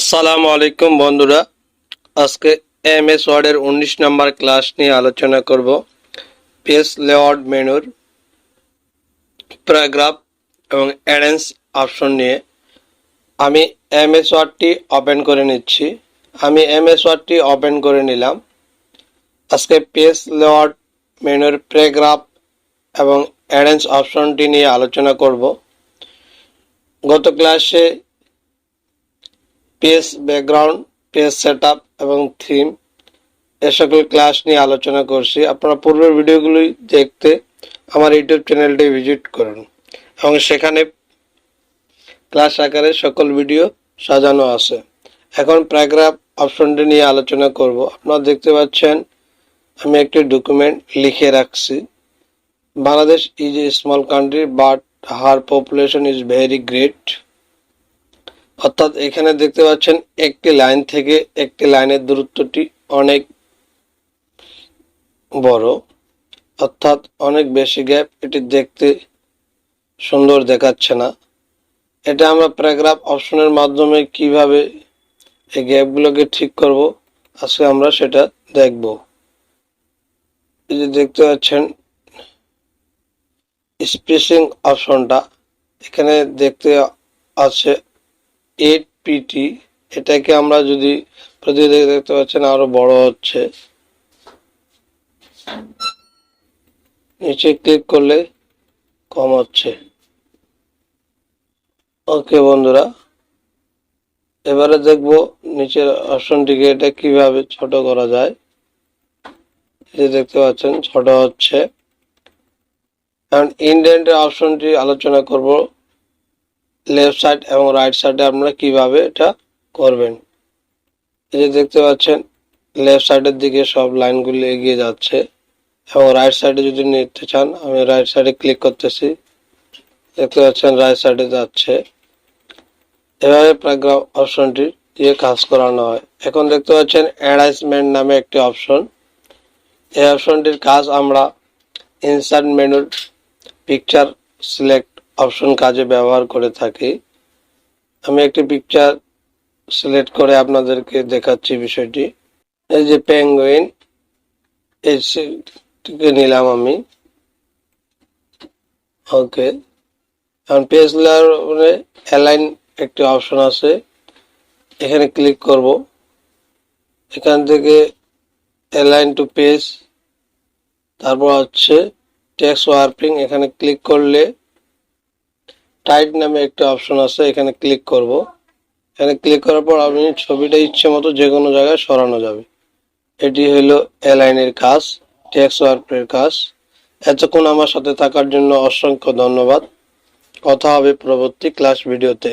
আসসালামু আলাইকুম বন্ধুরা, আজকে এমএস ওয়ার্ডের 19 নম্বর ক্লাস নিয়ে আলোচনা করব। পেজ লেআউট মেনুর প্যারাগ্রাফ এবং অ্যারেঞ্জ অপশন নিয়ে। আমি এমএস ওয়ার্ডটি ওপেন করে নিচ্ছি। আমি এমএস ওয়ার্ডটি ওপেন করে নিলাম। আজকে পেজ লেআউট মেনুর প্যারাগ্রাফ এবং অ্যারেঞ্জ অপশনটি নিয়ে আলোচনা করব। গত ক্লাসে পেজ ব্যাকগ্রাউন্ড, পেজ সেটআপ এবং থিম এ সকল ক্লাস নিয়ে আলোচনা করছি। আপনারা পূর্বের ভিডিওগুলি দেখতে আমার ইউটিউব চ্যানেলটি ভিজিট করুন এবং সেখানে ক্লাস আকারে সকল ভিডিও সাজানো আছে। এখন প্যারাগ্রাফ অপশনটি নিয়ে আলোচনা করব। আপনারা দেখতে পাচ্ছেন আমি একটি ডকুমেন্ট লিখে রাখছি। Bangladesh is a small country but her population is very great. অর্থাৎ এখানে দেখতে পাচ্ছেন একটি লাইন থেকে একটি লাইনের দূরত্বটি অনেক বড়, অর্থাৎ অনেক বেশি গ্যাপ। এটি দেখতে সুন্দর দেখাচ্ছে না। এটা আমরা প্যারাগ্রাফ অপশনের মাধ্যমে কিভাবে এই গ্যাপগুলোকে ঠিক করব আজকে আমরা সেটা দেখব। এই যে দেখতে পাচ্ছেন স্পেসিং অপশনটা এখানে দেখতে আছে 8pt। এটাকে আমরা যদি প্রতিদিন দেখতে পাচ্ছেন আরো বড় হচ্ছে, নিচে ক্লিক করলে কম হচ্ছে। ওকে বন্ধুরা, এবারে দেখব নিচের অপশনটিকে এটা কিভাবে ছোট করা যায়। এই দেখতে পাচ্ছেন ছোট হচ্ছে। কারণ ইনডেন্টের অপশনটি আলোচনা করব। লেফট সাইড এবং রাইট সাইডে আপনারা কিভাবে এটা করবেন। এই যে দেখতে পাচ্ছেন লেফট সাইডের দিকে সব লাইনগুলি এগিয়ে যাচ্ছে এবং রাইট সাইডে যদি নিতে চান আমি রাইট সাইডে ক্লিক করতেছি। দেখতে পাচ্ছেন রাইট সাইডে যাচ্ছে। এভাবে প্যারাগ্রাফ অপশনটি দিয়ে কাজ করানো হয়। এখন দেখতে পাচ্ছেন অ্যারেঞ্জমেন্ট নামে একটি অপশন। এই অপশনটির কাজ আমরা ইনসার্ট মেনুর পিকচার সিলেক্ট অপশন কাজে ব্যবহার করে থাকি। আমি একটি পিকচার সিলেক্ট করে আপনাদেরকে দেখাচ্ছি বিষয়টি। এই যে পেঙ্গুইন, এইটিকে নিলাম আমি। ওকে, এখন পেজ লেআউটে অ্যালাইন একটি অপশন আছে, এখানে ক্লিক করব। এখান থেকে অ্যালাইন টু পেজ, তারপর হচ্ছে টেক্সট ওয়ার্পিং, এখানে ক্লিক করলে টাইট নামে একটা অপশন আছে, এখানে ক্লিক করব। এখানে ক্লিক করার পর আপনি ছবিটা ইচ্ছে মতো যে কোনো জায়গায় সরানো যাবে। এটি হলো অ্যালাইনের কাজ, টেক্সট ওয়ার্পের কাজ। এতক্ষণ আমার সাথে থাকার জন্য অসংখ্য ধন্যবাদ। কথা হবে পরবর্তী ক্লাস ভিডিওতে।